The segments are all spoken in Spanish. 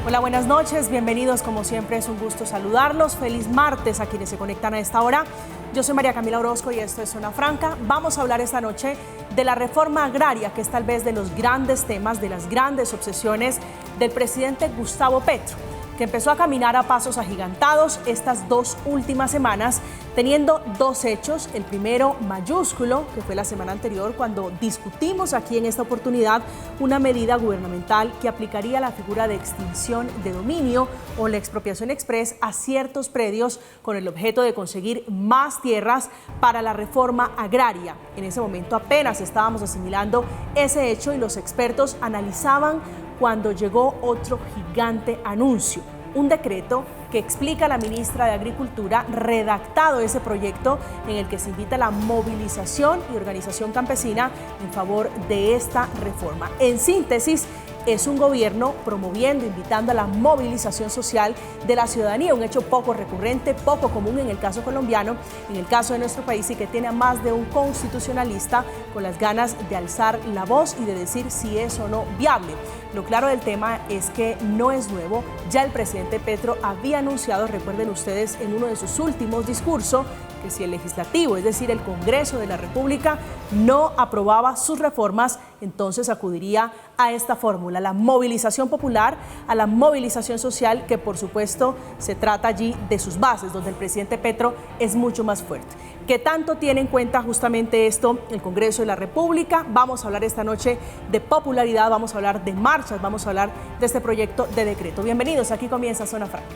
Hola, buenas noches, bienvenidos, como siempre es un gusto saludarlos. Feliz martes a quienes se conectan a esta hora. Yo soy María Camila Orozco y esto es Zona Franca. Vamos a hablar esta noche de la reforma agraria, que es tal vez de los grandes temas, de las grandes obsesiones del presidente Gustavo Petro, que empezó a caminar a pasos agigantados estas dos últimas semanas, teniendo dos hechos. El primero mayúsculo, que fue la semana anterior, cuando discutimos aquí en esta oportunidad una medida gubernamental que aplicaría la figura de extinción de dominio o la expropiación express a ciertos predios con el objeto de conseguir más tierras para la reforma agraria. En ese momento apenas estábamos asimilando ese hecho y los expertos analizaban cuando llegó otro gigante anuncio, un decreto que explica a la ministra de Agricultura, redactado ese proyecto en el que se invita a la movilización y organización campesina en favor de esta reforma. En síntesis, es un gobierno promoviendo, invitando a la movilización social de la ciudadanía, un hecho poco recurrente, poco común en el caso colombiano, en el caso de nuestro país, y que tiene a más de un constitucionalista con las ganas de alzar la voz y de decir si es o no viable. Lo claro del tema es que no es nuevo, ya el presidente Petro había anunciado, recuerden ustedes, en uno de sus últimos discursos, que si el legislativo, es decir, el Congreso de la República, no aprobaba sus reformas, entonces acudiría a esta fórmula, la movilización popular, a la movilización social, que por supuesto se trata allí de sus bases, donde el presidente Petro es mucho más fuerte. ¿Qué tanto tiene en cuenta justamente esto el Congreso de la República? Vamos a hablar esta noche de popularidad, vamos a hablar de marchas, vamos a hablar de este proyecto de decreto. Bienvenidos, aquí comienza Zona Franca.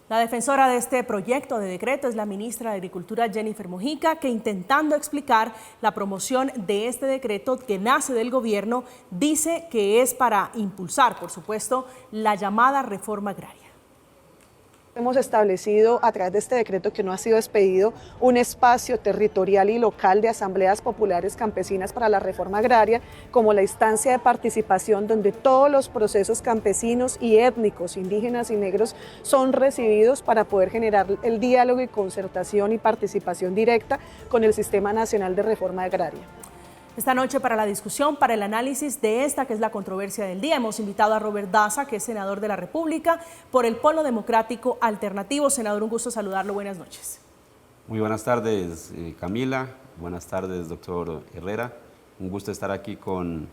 La defensora de este proyecto de decreto es la ministra de Agricultura, Jennifer Mojica, que intentando explicar la promoción de este decreto que nace del gobierno, dice que es para impulsar, por supuesto, la llamada reforma agraria. Hemos establecido a través de este decreto, que no ha sido expedido, un espacio territorial y local de asambleas populares campesinas para la reforma agraria como la instancia de participación donde todos los procesos campesinos y étnicos, indígenas y negros son recibidos para poder generar el diálogo y concertación y participación directa con el Sistema Nacional de Reforma Agraria. Esta noche, para la discusión, para el análisis de esta que es la controversia del día, hemos invitado a Robert Daza, que es senador de la República por el Polo Democrático Alternativo. Senador, un gusto saludarlo. Buenas noches. Muy buenas tardes, Camila. Buenas tardes, doctor Herrera. Un gusto estar aquí con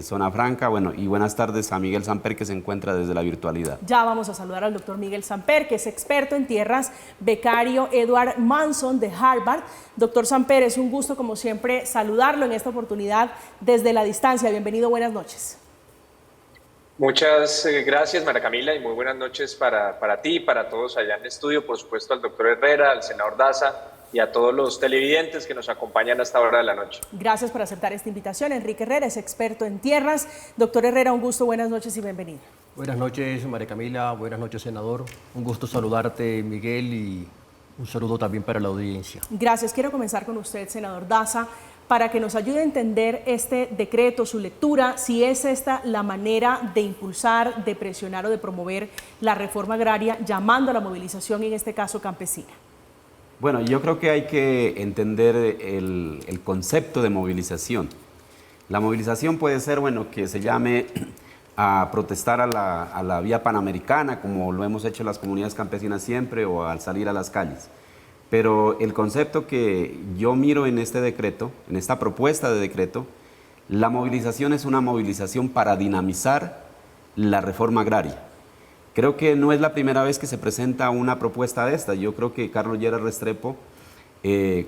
Zona Franca. Bueno, y buenas tardes a Miguel Samper, que se encuentra desde la virtualidad. Ya vamos a saludar al doctor Miguel Samper, que es experto en tierras, becario Edward Manson de Harvard. Doctor Samper, es un gusto, como siempre, saludarlo en esta oportunidad desde la distancia. Bienvenido, buenas noches. Muchas gracias, María Camila, y muy buenas noches para ti y para todos allá en el estudio, por supuesto al doctor Herrera, al senador Daza y a todos los televidentes que nos acompañan a esta hora de la noche. Gracias por aceptar esta invitación. Enrique Herrera es experto en tierras. Doctor Herrera, un gusto, buenas noches y bienvenido. Buenas noches, María Camila, buenas noches, senador. Un gusto saludarte, Miguel, y un saludo también para la audiencia. Gracias. Quiero comenzar con usted, senador Daza, para que nos ayude a entender este decreto, su lectura, si es esta la manera de impulsar, de presionar o de promover la reforma agraria, llamando a la movilización, en este caso campesina. Bueno, yo creo que hay que entender el concepto de movilización. La movilización puede ser, bueno, que se llame a protestar a la vía panamericana, como lo hemos hecho las comunidades campesinas siempre, o al salir a las calles. Pero el concepto que yo miro en este decreto, en esta propuesta de decreto, la movilización es una movilización para dinamizar la reforma agraria. Creo que no es la primera vez que se presenta una propuesta de esta. Yo creo que Carlos Lleras Restrepo,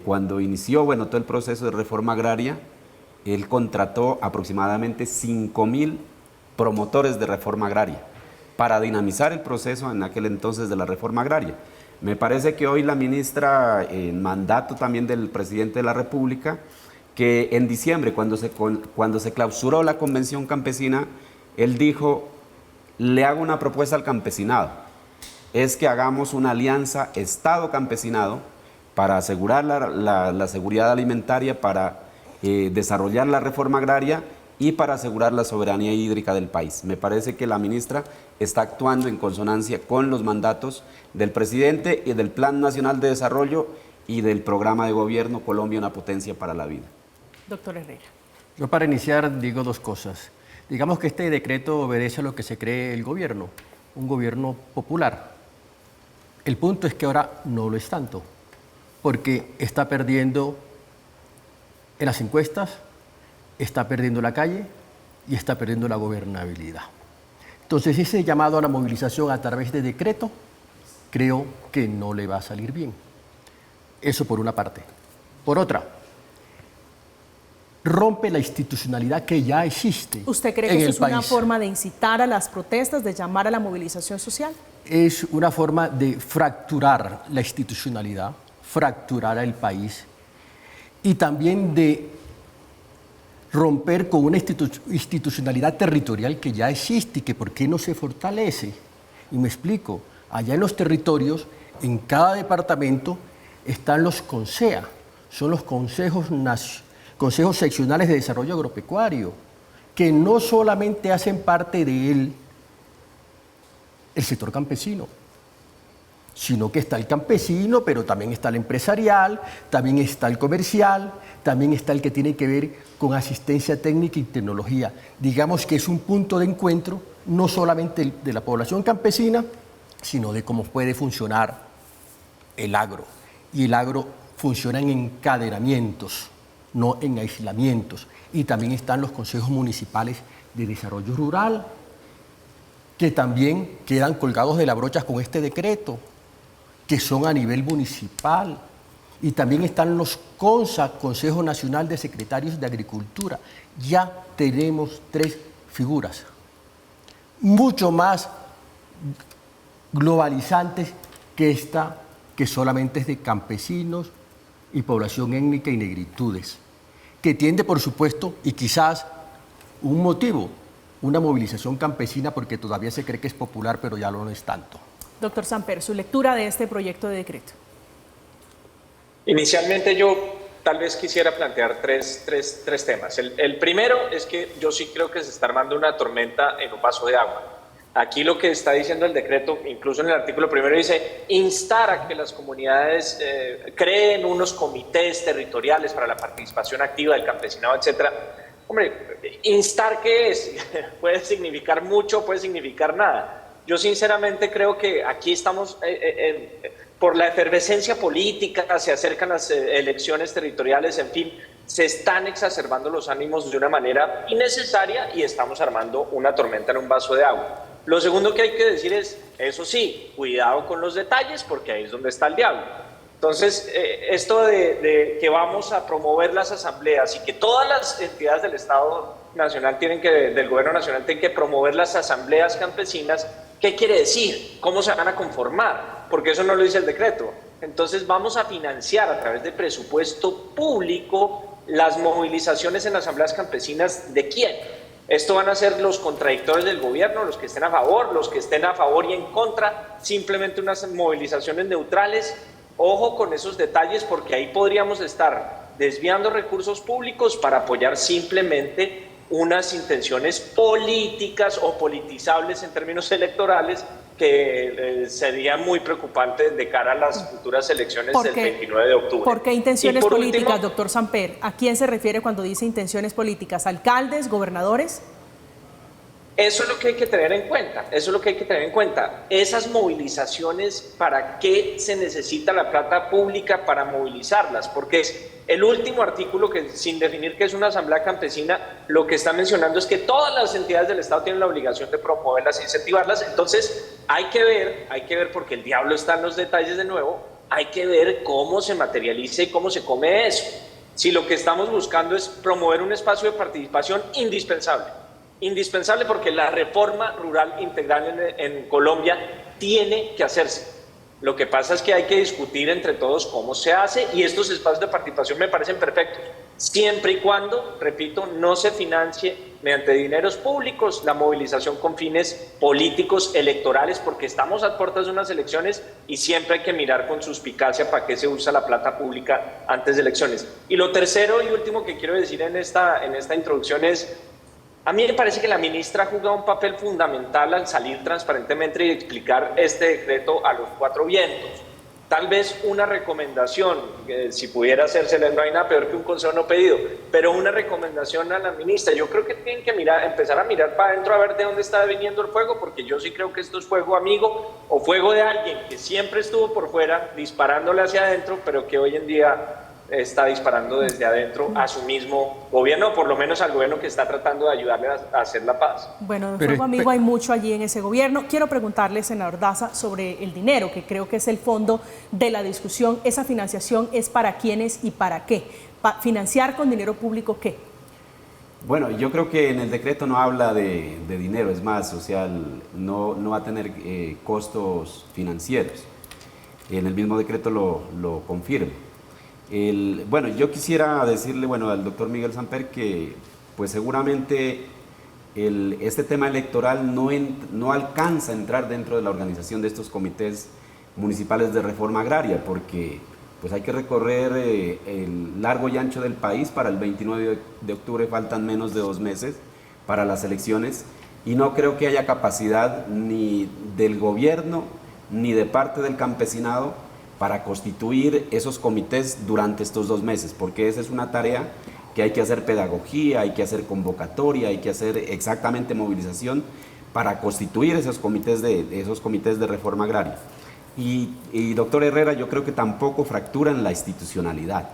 cuando inició todo el proceso de reforma agraria, él contrató aproximadamente 5.000 promotores de reforma agraria para dinamizar el proceso en aquel entonces de la reforma agraria. Me parece que hoy la ministra, en mandato también del presidente de la República, que en diciembre, cuando se clausuró la convención campesina, él dijo: le hago una propuesta al campesinado, es que hagamos una alianza Estado-campesinado para asegurar la seguridad alimentaria, para desarrollar la reforma agraria y para asegurar la soberanía hídrica del país. Me parece que la ministra está actuando en consonancia con los mandatos del presidente y del Plan Nacional de Desarrollo y del programa de gobierno Colombia, una potencia para la vida. Doctor Herrera. Yo para iniciar digo dos cosas. Digamos que este decreto obedece a lo que se cree el gobierno, un gobierno popular. El punto es que ahora no lo es tanto, porque está perdiendo en las encuestas, está perdiendo la calle y está perdiendo la gobernabilidad. Entonces ese llamado a la movilización a través de decreto creo que no le va a salir bien. Eso por una parte. Por otra, rompe la institucionalidad que ya existe. ¿Usted cree que eso es una forma de incitar a las protestas, de llamar a la movilización social? Es una forma de fracturar la institucionalidad, fracturar el país y también de romper con una institucionalidad territorial que ya existe y que por qué no se fortalece. Y me explico, allá en los territorios, en cada departamento están los CONSEA, son los consejos seccionales de desarrollo agropecuario, que no solamente hacen parte de él el sector campesino, sino que está el campesino, pero también está el empresarial, también está el comercial, también está el que tiene que ver con asistencia técnica y tecnología. Digamos que es un punto de encuentro no solamente de la población campesina, sino de cómo puede funcionar el agro. Y el agro funciona en encadenamientos, no en aislamientos. Y también están los consejos municipales de desarrollo rural, que también quedan colgados de las brochas con este decreto, que son a nivel municipal. Y también están los CONSA, Consejo Nacional de Secretarios de Agricultura. Ya tenemos 3 figuras, mucho más globalizantes que esta, que solamente es de campesinos y población étnica y negritudes, que tiende, por supuesto, y quizás un motivo, una movilización campesina porque todavía se cree que es popular, pero ya no es tanto. Doctor Samper, su lectura de este proyecto de decreto. Inicialmente yo tal vez quisiera plantear tres temas. El primero es que yo sí creo que se está armando una tormenta en un vaso de agua. Aquí lo que está diciendo el decreto, incluso en el artículo primero, dice instar a que las comunidades creen unos comités territoriales para la participación activa del campesinado, etcétera. Hombre, instar, ¿qué es? Puede significar mucho, puede significar nada. Yo sinceramente creo que aquí estamos por la efervescencia política, se acercan las elecciones territoriales, en fin, se están exacerbando los ánimos de una manera innecesaria y estamos armando una tormenta en un vaso de agua. Lo segundo que hay que decir es, eso sí, cuidado con los detalles porque ahí es donde está el diablo. Entonces, esto de que vamos a promover las asambleas y que todas las entidades del Estado Nacional del Gobierno Nacional tienen que promover las asambleas campesinas, ¿qué quiere decir? ¿Cómo se van a conformar? Porque eso no lo dice el decreto. Entonces vamos a financiar a través de presupuesto público las movilizaciones en asambleas campesinas. ¿De quién? Esto van a ser los contradictores del gobierno, los que estén a favor, los que estén a favor y en contra, simplemente unas movilizaciones neutrales. Ojo con esos detalles porque ahí podríamos estar desviando recursos públicos para apoyar simplemente unas intenciones políticas o politizables en términos electorales que serían muy preocupantes de cara a las futuras elecciones del 29 de octubre. ¿Por qué intenciones políticas, último, doctor Samper? ¿A quién se refiere cuando dice intenciones políticas? ¿Alcaldes, gobernadores? Eso es lo que hay que tener en cuenta, eso es lo que hay que tener en cuenta. Esas movilizaciones, ¿para qué se necesita la plata pública para movilizarlas? Porque es el último artículo que, sin definir qué es una asamblea campesina, lo que está mencionando es que todas las entidades del Estado tienen la obligación de promoverlas e incentivarlas. Entonces hay que ver, porque el diablo está en los detalles de nuevo, hay que ver cómo se materializa y cómo se come eso. Si lo que estamos buscando es promover un espacio de participación indispensable porque la reforma rural integral en Colombia tiene que hacerse. Lo que pasa es que hay que discutir entre todos cómo se hace y estos espacios de participación me parecen perfectos. siempre y cuando, repito, no se financie mediante dineros públicos la movilización con fines políticos electorales, porque estamos a puertas de unas elecciones y siempre hay que mirar con suspicacia para qué se usa la plata pública antes de elecciones. Y lo tercero y último que quiero decir en esta introducción es, a mí me parece que la ministra ha jugado un papel fundamental al salir transparentemente y explicar este decreto a los cuatro vientos. Tal vez una recomendación, si pudiera hacérsela, no hay nada peor que un consejo no pedido, pero una recomendación a la ministra. Yo creo que tienen que empezar a mirar para adentro a ver de dónde está viniendo el fuego, porque yo sí creo que esto es fuego amigo o fuego de alguien que siempre estuvo por fuera disparándole hacia adentro, pero que hoy en día está disparando desde adentro a su mismo gobierno, por lo menos al gobierno que está tratando de ayudarle a hacer la paz. Bueno, de fuego amigo hay mucho allí en ese gobierno. Quiero preguntarle, senador Daza, sobre el dinero, que creo que es el fondo de la discusión. ¿Esa financiación es para quiénes y para qué? ¿Financiar con dinero público qué? Bueno, yo creo que en el decreto no habla de dinero, es más, o sea, no va a tener costos financieros. En el mismo decreto lo confirma. Bueno, yo quisiera decirle, al doctor Miguel Samper que pues seguramente este tema electoral no alcanza a entrar dentro de la organización de estos comités municipales de reforma agraria, porque pues hay que recorrer el largo y ancho del país. Para el 29 de octubre faltan menos de 2 meses para las elecciones y no creo que haya capacidad ni del gobierno ni de parte del campesinado para constituir esos comités durante estos 2 meses, porque esa es una tarea que hay que hacer pedagogía, hay que hacer convocatoria, hay que hacer exactamente movilización para constituir esos comités de reforma agraria. Y doctor Herrera, yo creo que tampoco fracturan la institucionalidad,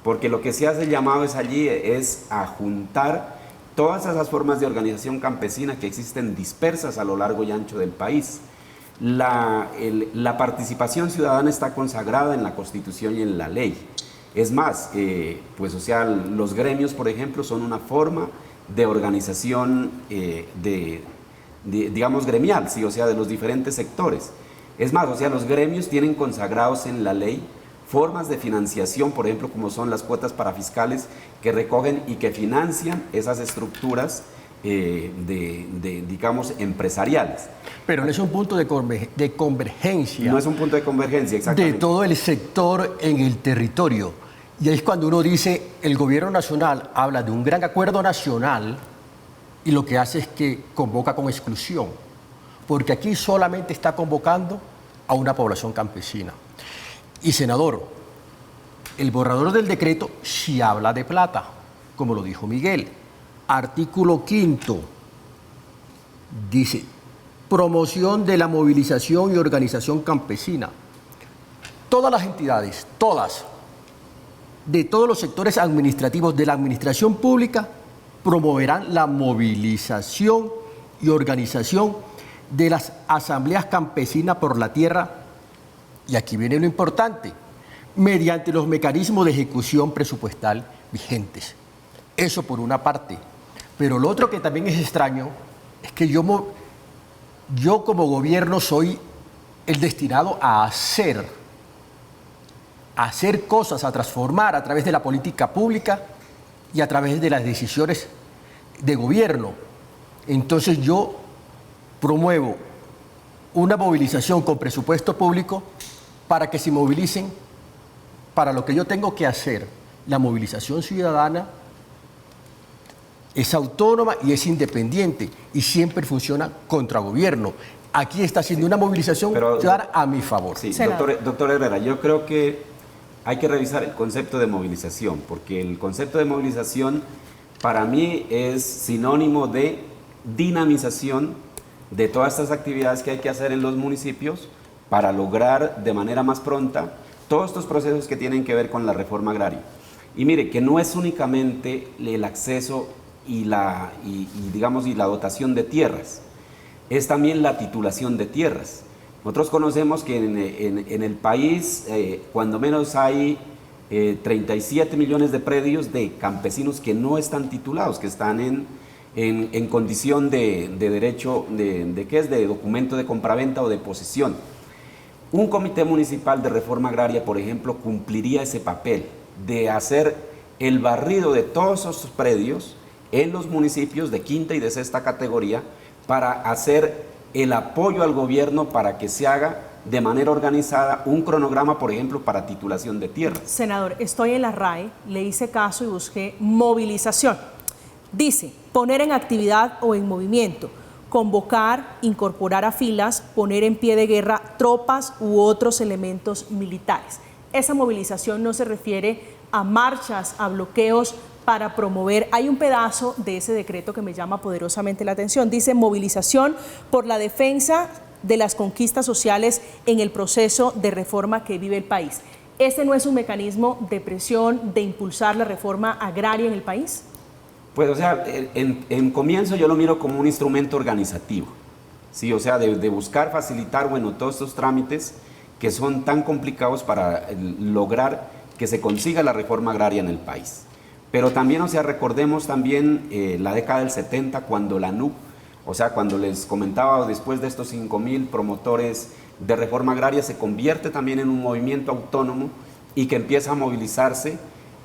porque lo que se hace llamado allí es a juntar todas esas formas de organización campesina que existen dispersas a lo largo y ancho del país. La participación ciudadana está consagrada en la Constitución y en la ley. Es más, los gremios, por ejemplo, son una forma de organización digamos, gremial, ¿sí? O sea, de los diferentes sectores. Es más, los gremios tienen consagrados en la ley formas de financiación, por ejemplo, como son las cuotas parafiscales que recogen y que financian esas estructuras digamos, empresariales. Pero no es un punto de convergencia. No es un punto de convergencia, exactamente. De todo el sector en el territorio. Y es cuando uno dice, el gobierno nacional habla de un gran acuerdo nacional y lo que hace es que convoca con exclusión. Porque aquí solamente está convocando a una población campesina. Y senador, el borrador del decreto sí habla de plata, como lo dijo Miguel. Artículo 5 dice, promoción de la movilización y organización campesina. Todas las entidades, de todos los sectores administrativos de la administración pública, promoverán la movilización y organización de las asambleas campesinas por la tierra, y aquí viene lo importante, mediante los mecanismos de ejecución presupuestal vigentes. Eso por una parte. Pero lo otro que también es extraño es que yo como gobierno soy el destinado a hacer cosas, a transformar a través de la política pública y a través de las decisiones de gobierno. Entonces yo promuevo una movilización con presupuesto público para que se movilicen para lo que yo tengo que hacer. La movilización ciudadana es autónoma y es independiente y siempre funciona contra gobierno. Aquí está haciendo una movilización ciudadana a mi favor. Sí, doctor Herrera, yo creo que hay que revisar el concepto de movilización, porque el concepto de movilización para mí es sinónimo de dinamización de todas estas actividades que hay que hacer en los municipios para lograr de manera más pronta todos estos procesos que tienen que ver con la reforma agraria. Y mire, que no es únicamente el acceso y la dotación de tierras, es también la titulación de tierras. Nosotros conocemos que en el país, cuando menos hay 37 millones de predios de campesinos que no están titulados, que están en condición de derecho, de documento de compraventa o de posesión. Un comité municipal de reforma agraria, por ejemplo, cumpliría ese papel de hacer el barrido de todos esos predios en los municipios de quinta y de sexta categoría para hacer el apoyo al gobierno para que se haga de manera organizada un cronograma, por ejemplo, para titulación de tierra. Senador, estoy en la RAE, le hice caso y busqué movilización. Dice, poner en actividad o en movimiento, convocar, incorporar a filas, poner en pie de guerra tropas u otros elementos militares. Esa movilización no se refiere a marchas, a bloqueos para promover. Hay un pedazo de ese decreto que me llama poderosamente la atención. Dice movilización por la defensa de las conquistas sociales en el proceso de reforma que vive el país. ¿Este no es un mecanismo de presión, de impulsar la reforma agraria en el país? Pues, o sea, en comienzo yo lo miro como un instrumento organizativo, ¿sí? O sea, de buscar facilitar, bueno, todos estos trámites que son tan complicados para lograr que se consiga la reforma agraria en el país. Pero también, o sea, recordemos también la década del 70, cuando la NUC, o sea, cuando les comentaba, después de estos 5.000 promotores de reforma agraria, se convierte también en un movimiento autónomo y que empieza a movilizarse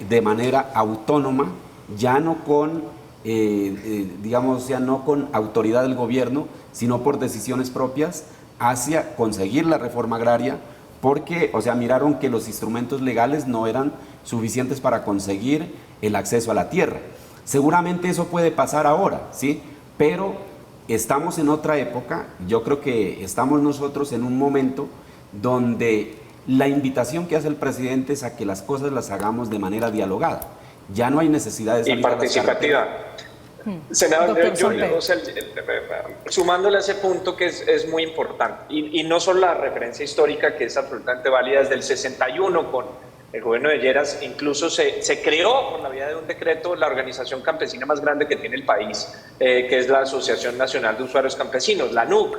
de manera autónoma, ya no con, digamos, ya no con autoridad del gobierno, sino por decisiones propias hacia conseguir la reforma agraria, porque, o sea, miraron que los instrumentos legales no eran suficientes para conseguir el acceso a la tierra. Seguramente eso puede pasar ahora, ¿sí? Pero estamos en otra época, yo creo que estamos nosotros en un momento donde la invitación que hace el presidente es a que las cosas las hagamos de manera dialogada. Ya no hay necesidad de salir y participativa. Senador, o sea, sumándole a ese punto que es muy importante, y no solo la referencia histórica, que es absolutamente válida, desde el 61 con el gobierno de Lleras, incluso se creó por la vía de un decreto la organización campesina más grande que tiene el país, que es la Asociación Nacional de Usuarios Campesinos, la NUC,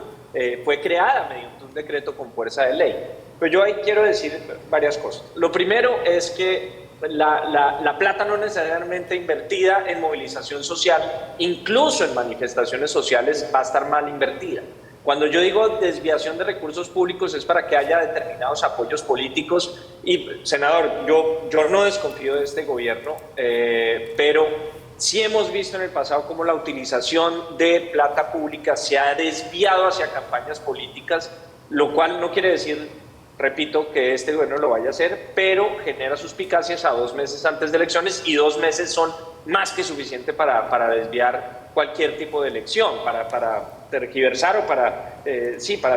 fue creada mediante un decreto con fuerza de ley. Pero yo ahí quiero decir varias cosas. Lo primero es que la plata no necesariamente invertida en movilización social, incluso en manifestaciones sociales, va a estar mal invertida. Cuando yo digo desviación de recursos públicos es para que haya determinados apoyos políticos y, senador, yo no desconfío de este gobierno, pero sí hemos visto en el pasado cómo la utilización de plata pública se ha desviado hacia campañas políticas, lo cual no quiere decir, repito, que este gobierno lo vaya a hacer, pero genera suspicacias a 2 meses antes de elecciones, y 2 meses son más que suficiente para desviar cualquier tipo de elección, para tergiversar o para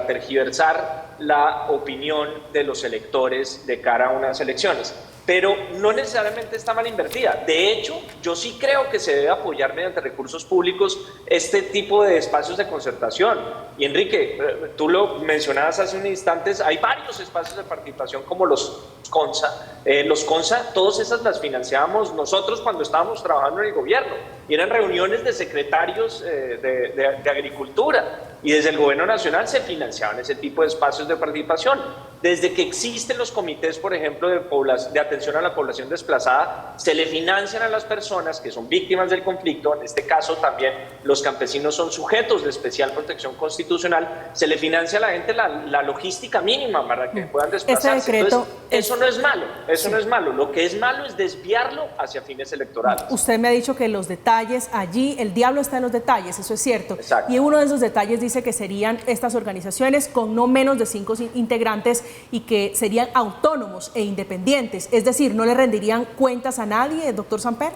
tergiversar la opinión de los electores de cara a unas elecciones. Pero no necesariamente está mal invertida. De hecho, yo sí creo que se debe apoyar mediante recursos públicos este tipo de espacios de concertación. Y Enrique, tú lo mencionabas hace unos instantes, hay varios espacios de participación como los CONSA. Los CONSA, todas esas las financiábamos nosotros cuando estábamos trabajando en el gobierno. Y eran reuniones de secretarios de Agricultura. Y desde el gobierno nacional se financiaban ese tipo de espacios de participación. Desde que existen los comités, por ejemplo, de atención a la población desplazada, se le financian a las personas que son víctimas del conflicto. En este caso también los campesinos son sujetos de especial protección constitucional. Se le financia a la gente la logística mínima para que puedan desplazarse. Este decreto, entonces, eso no es malo, eso no es malo. Lo que es malo es desviarlo hacia fines electorales. Usted me ha dicho que los detalles, allí el diablo está en los detalles, eso es cierto. Exacto. Y uno de esos detalles dice que serían estas organizaciones con no menos de 5 integrantes y que serían autónomos e independientes, es decir, ¿no le rendirían cuentas a nadie, doctor Samper?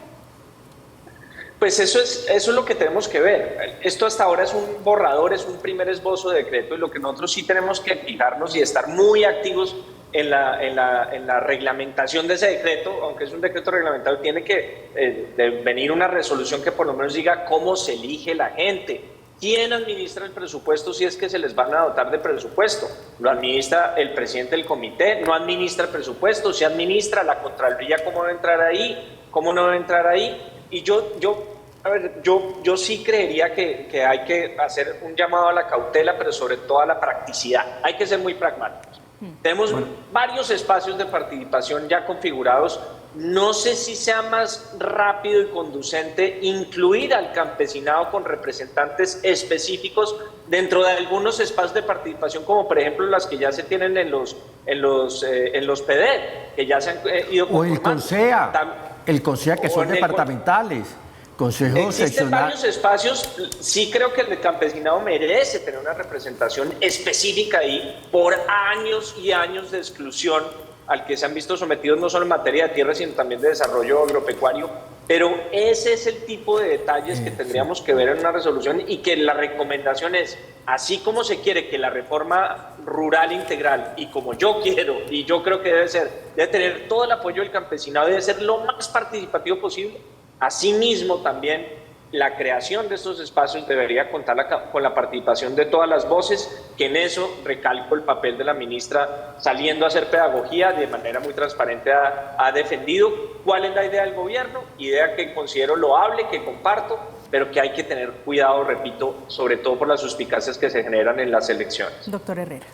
Pues eso es lo que tenemos que ver. Esto hasta ahora es un borrador, es un primer esbozo de decreto, y lo que nosotros sí tenemos que fijarnos y estar muy activos en la reglamentación de ese decreto, aunque es un decreto reglamentario, tiene que venir una resolución que por lo menos diga cómo se elige la gente. ¿Quién administra el presupuesto si es que se les van a dotar de presupuesto? ¿Lo administra el presidente del comité? ¿No administra el presupuesto? ¿Se administra la Contraloría? ¿Cómo va a entrar ahí? ¿Cómo no va a entrar ahí? Y yo sí creería que hay que hacer un llamado a la cautela, pero sobre todo a la practicidad. Hay que ser muy pragmáticos. Tenemos varios espacios de participación ya configurados. No sé si sea más rápido y conducente incluir al campesinado con representantes específicos dentro de algunos espacios de participación, como por ejemplo las que ya se tienen en los PEDER, que ya se han ido conformando. O el CONSEA. el consejo que son departamentales, consejos existen seccionales. varios espacios. Sí creo que el campesinado merece tener una representación específica ahí por años y años de exclusión al que se han visto sometidos no solo en materia de tierra, sino también de desarrollo agropecuario. Pero ese es el tipo de detalles que tendríamos que ver en una resolución, y que la recomendación es, así como se quiere que la reforma rural integral, y como yo quiero, y yo creo que debe tener todo el apoyo del campesinado, debe ser lo más participativo posible. Asimismo, también la creación de estos espacios debería contar con la participación de todas las voces, que en eso recalco el papel de la ministra saliendo a hacer pedagogía de manera muy transparente. Ha defendido cuál es la idea del gobierno, idea que considero loable, que comparto, pero que hay que tener cuidado, repito, sobre todo por las suspicacias que se generan en las elecciones. Doctor Herrera.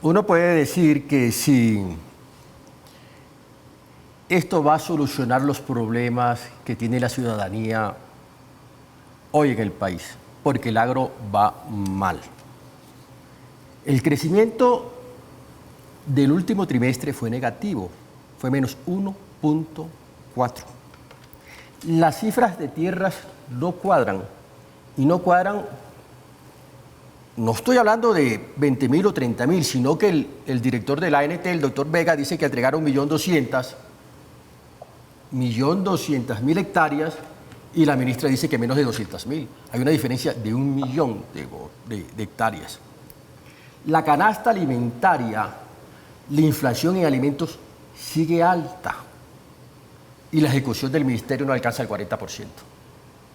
Uno puede decir que si esto va a solucionar los problemas que tiene la ciudadanía hoy en el país, porque el agro va mal. El crecimiento del último trimestre fue negativo, fue menos 1.4. Las cifras de tierras no cuadran, y no cuadran, no estoy hablando de 20.000 o 30.000, sino que el director de la ANT, el doctor Vega, dice que entregaron 1.200.000 hectáreas, y la ministra dice que menos de 200.000. Hay una diferencia de 1.000.000 de hectáreas. La canasta alimentaria, la inflación en alimentos sigue alta, y la ejecución del ministerio no alcanza el 40%.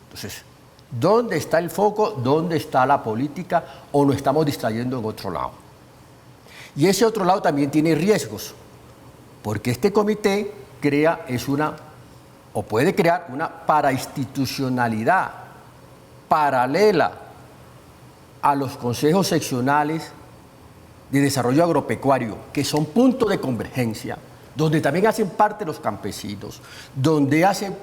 Entonces, ¿dónde está el foco? ¿Dónde está la política? ¿O nos estamos distrayendo en otro lado? Y ese otro lado también tiene riesgos, porque este comité puede crear una parainstitucionalidad paralela a los consejos seccionales de desarrollo agropecuario, que son puntos de convergencia, donde también hacen parte los campesinos, donde hacen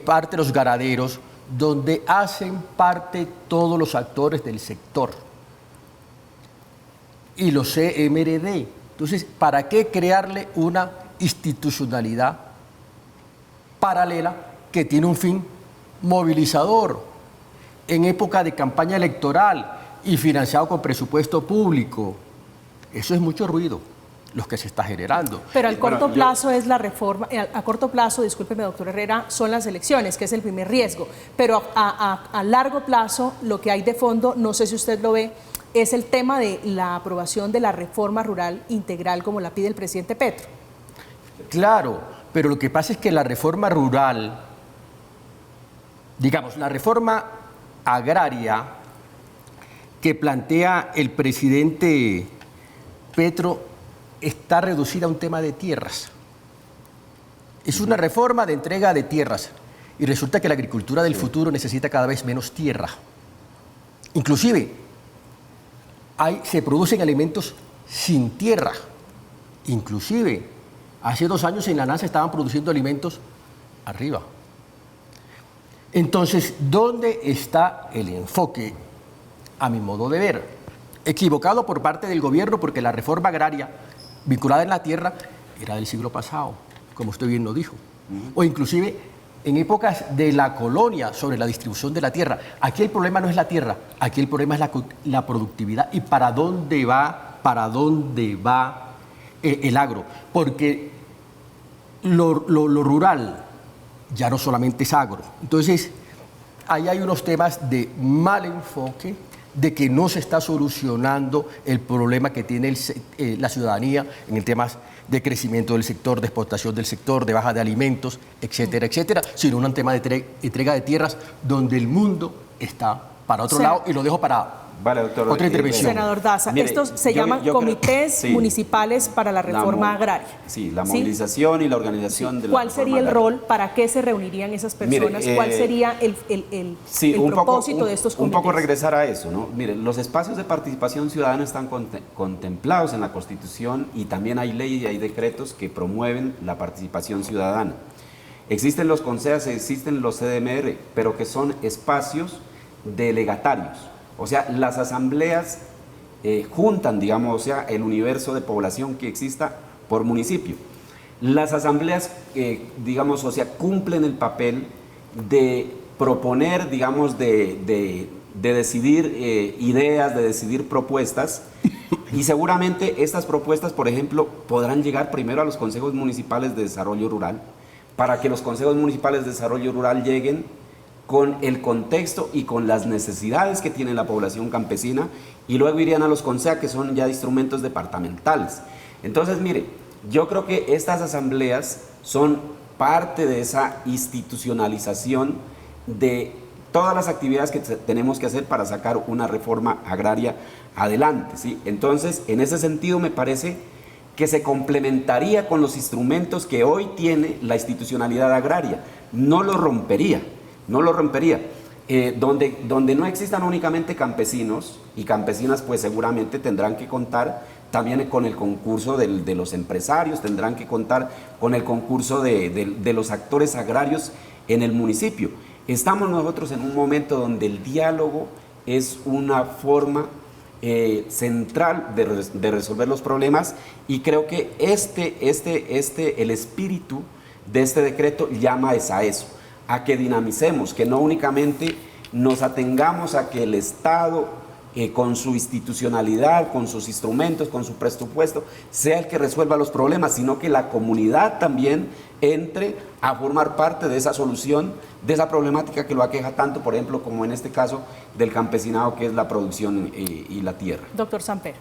parte los ganaderos, donde hacen parte todos los actores del sector y los CMRD. Entonces, ¿para qué crearle una institucionalidad paralela que tiene un fin movilizador en época de campaña electoral y financiado con presupuesto público? Eso es mucho ruido los que se está generando. Pero al corto plazo es la reforma, a corto plazo, discúlpeme doctor Herrera, son las elecciones, que es el primer riesgo, pero a largo plazo lo que hay de fondo, no sé si usted lo ve, es el tema de la aprobación de la reforma rural integral como la pide el presidente Petro. Claro, pero lo que pasa es que la reforma rural, digamos, la reforma agraria que plantea el presidente Petro está reducida a un tema de tierras. Es una reforma de entrega de tierras, y resulta que la agricultura del futuro necesita cada vez menos tierra. Inclusive, se producen alimentos sin tierra. Inclusive, hace 2 años en la NASA estaban produciendo alimentos arriba. Entonces, ¿dónde está el enfoque, a mi modo de ver? Equivocado por parte del gobierno, porque la reforma agraria vinculada en la tierra era del siglo pasado, como usted bien lo dijo. O inclusive en épocas de la colonia, sobre la distribución de la tierra. Aquí el problema no es la tierra, aquí el problema es la productividad y para dónde va el agro. Porque lo rural ya no solamente es agro. Entonces, ahí hay unos temas de mal enfoque, de que no se está solucionando el problema que tiene la ciudadanía en el tema de crecimiento del sector, de exportación del sector, de baja de alimentos, etcétera, etcétera, sino un tema de entrega de tierras donde el mundo está para otro lado, y lo dejo para otra intervención. Senador Daza, estos se llaman comités municipales para la reforma agraria. Sí, la movilización y la organización de la ¿Cuál sería el rol? ¿Para qué se reunirían esas personas? ¿Cuál sería el propósito de estos comités? Un poco regresar a eso, ¿no? Miren, los espacios de participación ciudadana están contemplados en la Constitución, y también hay leyes y hay decretos que promueven la participación ciudadana. Existen los consejos, existen los CDMR, pero que son espacios delegatarios. O sea, las asambleas juntan, digamos, o sea, el universo de población que exista por municipio. Las asambleas, digamos, o sea, cumplen el papel de proponer, digamos, de decidir ideas, de decidir propuestas, y seguramente estas propuestas, por ejemplo, podrán llegar primero a los consejos municipales de desarrollo rural, para que los consejos municipales de desarrollo rural lleguen con el contexto y con las necesidades que tiene la población campesina, y luego irían a los CONSEA, que son ya instrumentos departamentales. Entonces, mire, yo creo que estas asambleas son parte de esa institucionalización de todas las actividades que tenemos que hacer para sacar una reforma agraria adelante, ¿sí? Entonces, en ese sentido, me parece que se complementaría con los instrumentos que hoy tiene la institucionalidad agraria. No lo rompería, no lo rompería. Donde no existan únicamente campesinos y campesinas, pues seguramente tendrán que contar también con el concurso de los empresarios, tendrán que contar con el concurso de los actores agrarios en el municipio. Estamos nosotros en un momento donde el diálogo es una forma central de resolver los problemas, y creo que el espíritu de este decreto llama a eso, a que dinamicemos, que no únicamente nos atengamos a que el Estado, con su institucionalidad, con sus instrumentos, con su presupuesto, sea el que resuelva los problemas, sino que la comunidad también entre a formar parte de esa solución, de esa problemática que lo aqueja tanto, por ejemplo, como en este caso del campesinado, que es la producción y la tierra. Doctor Samper.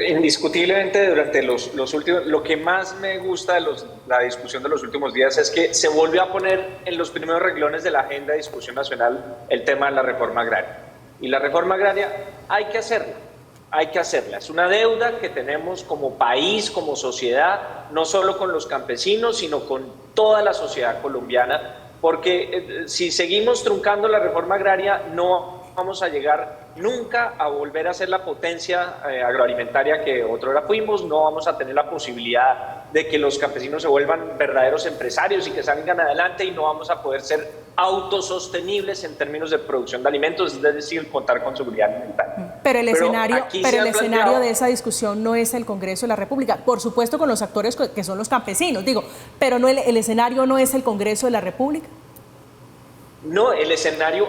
Indiscutiblemente, durante los últimos, lo que más me gusta de la discusión de los últimos días es que se volvió a poner en los primeros renglones de la agenda de discusión nacional el tema de la reforma agraria. Y la reforma agraria hay que hacerla. Es una deuda que tenemos como país, como sociedad, no solo con los campesinos, sino con toda la sociedad colombiana, porque si seguimos truncando la reforma agraria, no vamos a llegar nunca a volver a ser la potencia agroalimentaria que otrora fuimos. No vamos a tener la posibilidad de que los campesinos se vuelvan verdaderos empresarios y que salgan adelante, y no vamos a poder ser autosostenibles en términos de producción de alimentos, es decir, contar con seguridad alimentaria. Pero el escenario de esa discusión no es el Congreso de la República, por supuesto con los actores que son los campesinos, digo, pero no el escenario no es el Congreso de la República. No, el escenario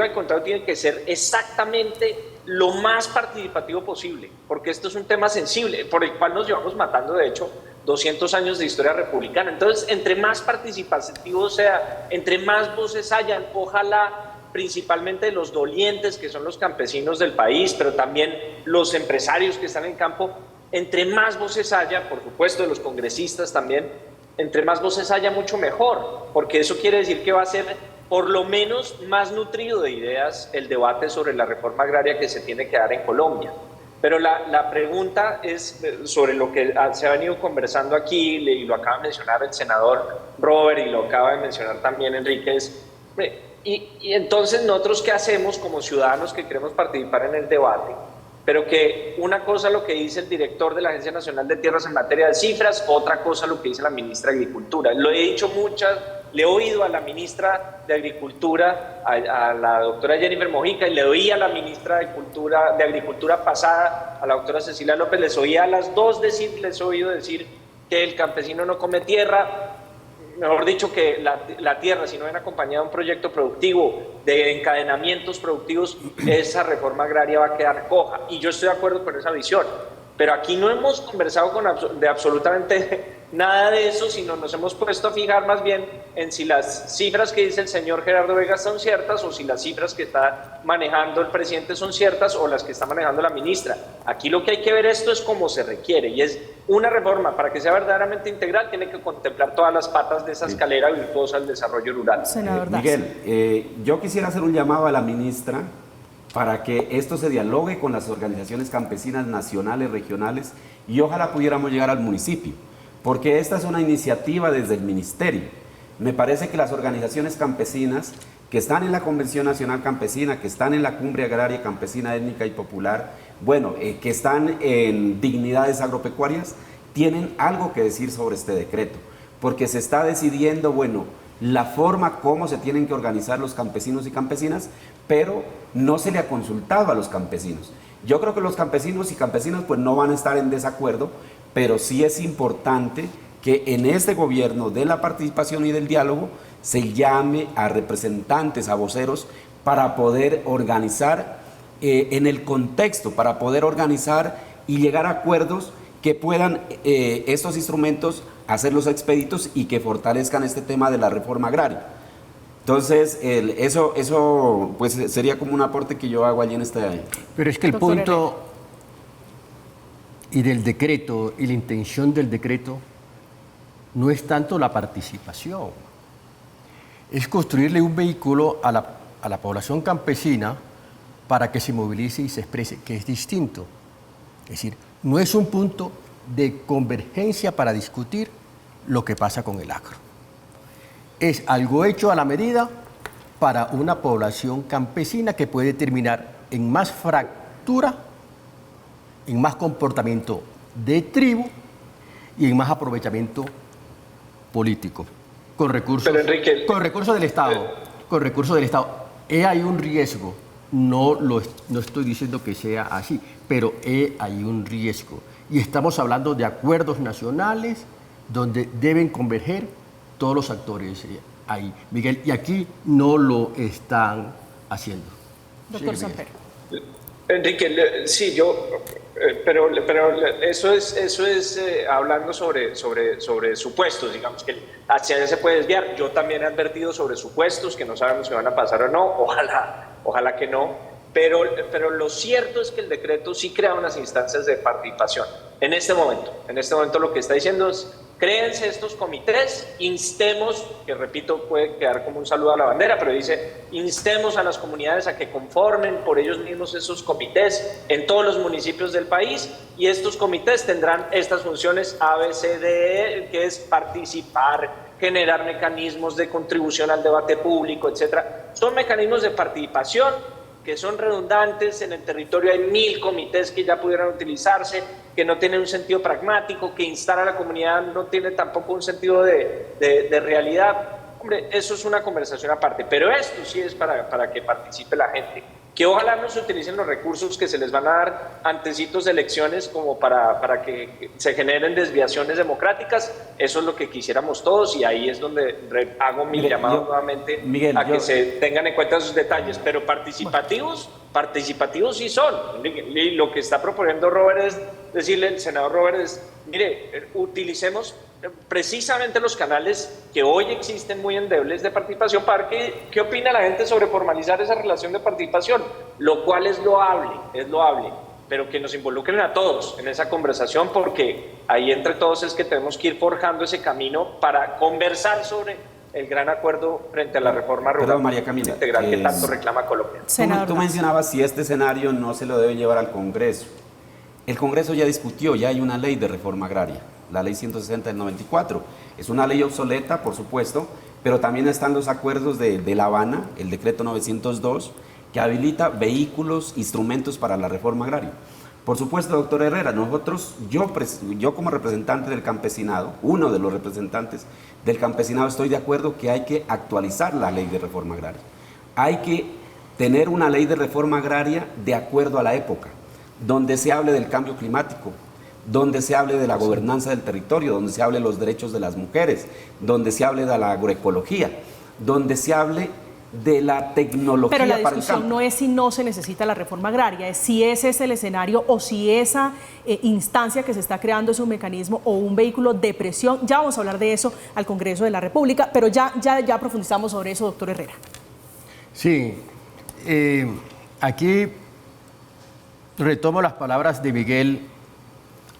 al contrario tiene que ser exactamente lo más participativo posible, porque esto es un tema sensible, por el cual nos llevamos matando, de hecho, 200 años de historia republicana. Entonces, entre más participativo sea, entre más voces hayan, ojalá principalmente los dolientes, que son los campesinos del país, pero también los empresarios que están en campo, entre más voces haya, por supuesto de los congresistas también, entre más voces haya, mucho mejor, porque eso quiere decir que va a ser por lo menos más nutrido de ideas el debate sobre la reforma agraria que se tiene que dar en Colombia. Pero la pregunta es sobre lo que se ha venido conversando aquí, y lo acaba de mencionar el senador Robert y lo acaba de mencionar también Enrique, y entonces nosotros ¿qué hacemos como ciudadanos que queremos participar en el debate? Pero que una cosa lo que dice el director de la Agencia Nacional de Tierras en materia de cifras, otra cosa lo que dice la ministra de Agricultura. Lo he dicho le he oído a la ministra de Agricultura, a la doctora Jennifer Mojica, y le oí a la ministra de Agricultura pasada, a la doctora Cecilia López, les oí a las dos les he oído decir que el campesino no come tierra, mejor dicho, que la tierra, si no viene acompañada de un proyecto productivo, de encadenamientos productivos, esa reforma agraria va a quedar coja. Y yo estoy de acuerdo con esa visión. Pero aquí no hemos conversado de absolutamente nada de eso, sino nos hemos puesto a fijar más bien en si las cifras que dice el señor Gerardo Vega son ciertas, o si las cifras que está manejando el presidente son ciertas, o las que está manejando la ministra. Aquí lo que hay que ver esto es cómo se requiere, y es una reforma para que sea verdaderamente integral, tiene que contemplar todas las patas de esa escalera virtuosa del desarrollo rural. Miguel, yo quisiera hacer un llamado a la ministra para que esto se dialogue con las organizaciones campesinas nacionales, regionales, y ojalá pudiéramos llegar al municipio, porque esta es una iniciativa desde el ministerio. Me parece que las organizaciones campesinas que están en la Convención Nacional Campesina, que están en la Cumbre Agraria Campesina Étnica y Popular, que están en dignidades agropecuarias, tienen algo que decir sobre este decreto, porque se está decidiendo, la forma como se tienen que organizar los campesinos y campesinas, pero no se le ha consultado a los campesinos. Yo creo que los campesinos y campesinas no van a estar en desacuerdo, pero sí es importante que en este gobierno de la participación y del diálogo se llame a representantes, a voceros, para poder organizar en el contexto, para poder organizar y llegar a acuerdos que puedan estos instrumentos hacerlos expeditos y que fortalezcan este tema de la reforma agraria. Entonces, eso pues sería como un aporte que yo hago allí en este... Pero es que el punto y del decreto y la intención del decreto no es tanto la participación, es construirle un vehículo a la población campesina para que se movilice y se exprese, que es distinto. Es decir, no es un punto de convergencia para discutir lo que pasa con el agro. Es algo hecho a la medida para una población campesina que puede terminar en más fractura, en más comportamiento de tribu y en más aprovechamiento político, con recursos, Enrique, con recursos del Estado, con recursos del Estado. Hay un riesgo, no estoy diciendo que sea así, pero hay un riesgo. Y estamos hablando de acuerdos nacionales donde deben converger todos los actores ahí, Miguel, y aquí no lo están haciendo. Doctor Sí, Samper. Enrique, sí, pero eso es hablando sobre supuestos, digamos que hacia allá se puede desviar. Yo también he advertido sobre supuestos que no sabemos si van a pasar o no, ojalá que no, pero lo cierto es que el decreto sí crea unas instancias de participación. En este momento lo que está diciendo es: créense estos comités, instemos, que repito, puede quedar como un saludo a la bandera, pero dice, instemos a las comunidades a que conformen por ellos mismos esos comités en todos los municipios del país, y estos comités tendrán estas funciones A, B, C, D, E, que es participar, generar mecanismos de contribución al debate público, etcétera. Son mecanismos de participación que son redundantes. En el territorio hay 1000 comités que ya pudieran utilizarse, que no tienen un sentido pragmático, que instar a la comunidad no tiene tampoco un sentido de realidad. Hombre, eso es una conversación aparte, pero esto sí es para que participe la gente. Que ojalá no se utilicen los recursos que se les van a dar antecitos de elecciones como para que se generen desviaciones democráticas. Eso es lo que quisiéramos todos, y ahí es donde hago mi llamado nuevamente a que se tengan en cuenta esos detalles. Pero participativos sí son. Y lo que está proponiendo Robert es decirle, el senador Robert, es: mire, utilicemos precisamente los canales que hoy existen muy endebles de participación para que, ¿qué opina la gente sobre formalizar esa relación de participación? Lo cual es loable, pero que nos involucren a todos en esa conversación, porque ahí entre todos es que tenemos que ir forjando ese camino para conversar sobre el gran acuerdo frente a la reforma rural María Camila, integral que tanto reclama Colombia. Tú mencionabas si este escenario no se lo debe llevar al Congreso. El Congreso ya discutió, ya hay una ley de reforma agraria, la ley 160 del 94. Es una ley obsoleta, por supuesto, pero también están los acuerdos de La Habana, el decreto 902, que habilita vehículos, instrumentos para la reforma agraria. Por supuesto, doctor Herrera, yo como representante del campesinado, uno de los representantes del campesinado, estoy de acuerdo que hay que actualizar la ley de reforma agraria. Hay que tener una ley de reforma agraria de acuerdo a la época, donde se hable del cambio climático, donde se hable de la gobernanza del territorio, donde se hable de los derechos de las mujeres, donde se hable de la agroecología, donde se hable de la tecnología. Pero la para discusión no es si no se necesita la reforma agraria, es si ese es el escenario o si esa instancia que se está creando es un mecanismo o un vehículo de presión. Ya vamos a hablar de eso al Congreso de la República, pero ya profundizamos sobre eso, doctor Herrera. Sí, aquí retomo las palabras de Miguel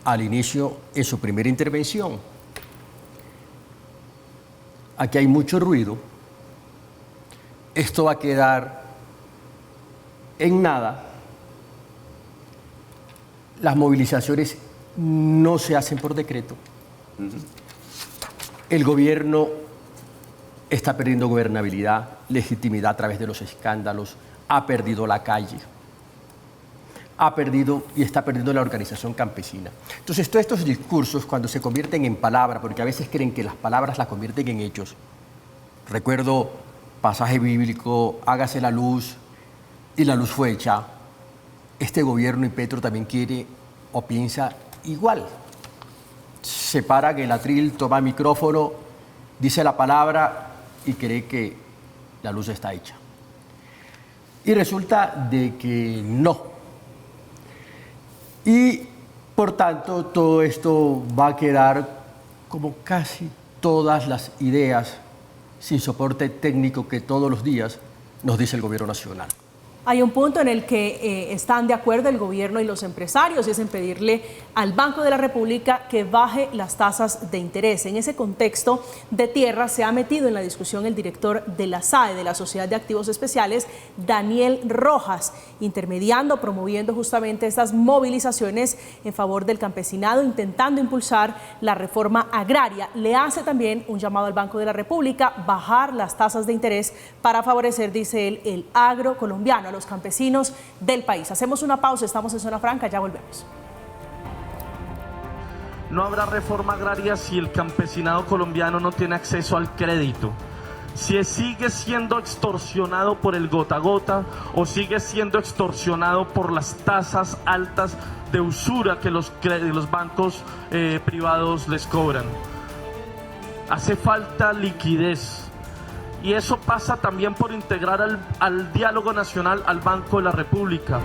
al inicio en su primera intervención. Aquí hay mucho ruido. Esto va a quedar en nada. Las movilizaciones no se hacen por decreto. El gobierno está perdiendo gobernabilidad, legitimidad a través de los escándalos, ha perdido la calle, ha perdido y está perdiendo la organización campesina. Entonces, todos estos discursos, cuando se convierten en palabras, porque a veces creen que las palabras las convierten en hechos. Recuerdo pasaje bíblico: hágase la luz, y la luz fue hecha. Este gobierno y Petro también quiere o piensa igual. se para en el atril, toma micrófono, dice la palabra y cree que la luz está hecha. Y resulta de que no. Y por tanto todo esto va a quedar como casi todas las ideas sin soporte técnico que todos los días nos dice el gobierno nacional. Hay un punto en el que están de acuerdo el gobierno y los empresarios, y es en pedirle al Banco de la República que baje las tasas de interés. En ese contexto de tierra se ha metido en la discusión el director de la SAE, de la Sociedad de Activos Especiales, Daniel Rojas, intermediando, promoviendo justamente estas movilizaciones en favor del campesinado, intentando impulsar la reforma agraria. Le hace también un llamado al Banco de la República, bajar las tasas de interés para favorecer, dice él, el agro colombiano, a los campesinos del país. Hacemos una pausa, estamos en Zona Franca, ya volvemos. No habrá reforma agraria si el campesinado colombiano no tiene acceso al crédito. Si sigue siendo extorsionado por el gota a gota o sigue siendo extorsionado por las tasas altas de usura que los bancos privados les cobran. Hace falta liquidez. Y eso pasa también por integrar al diálogo nacional al Banco de la República.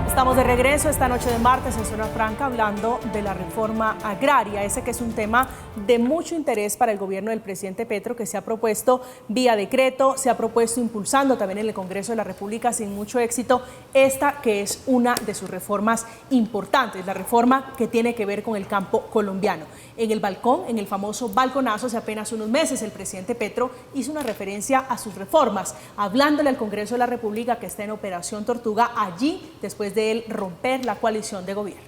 Estamos de regreso esta noche de martes en Zona Franca hablando de la reforma agraria, ese que es un tema de mucho interés para el gobierno del presidente Petro, que se ha propuesto vía decreto, se ha propuesto impulsando también en el Congreso de la República sin mucho éxito, esta que es una de sus reformas importantes, la reforma que tiene que ver con el campo colombiano. En el balcón, en el famoso balconazo, hace apenas unos meses el presidente Petro hizo una referencia a sus reformas, hablándole al Congreso de la República que está en Operación Tortuga, allí después de él romper la coalición de gobierno.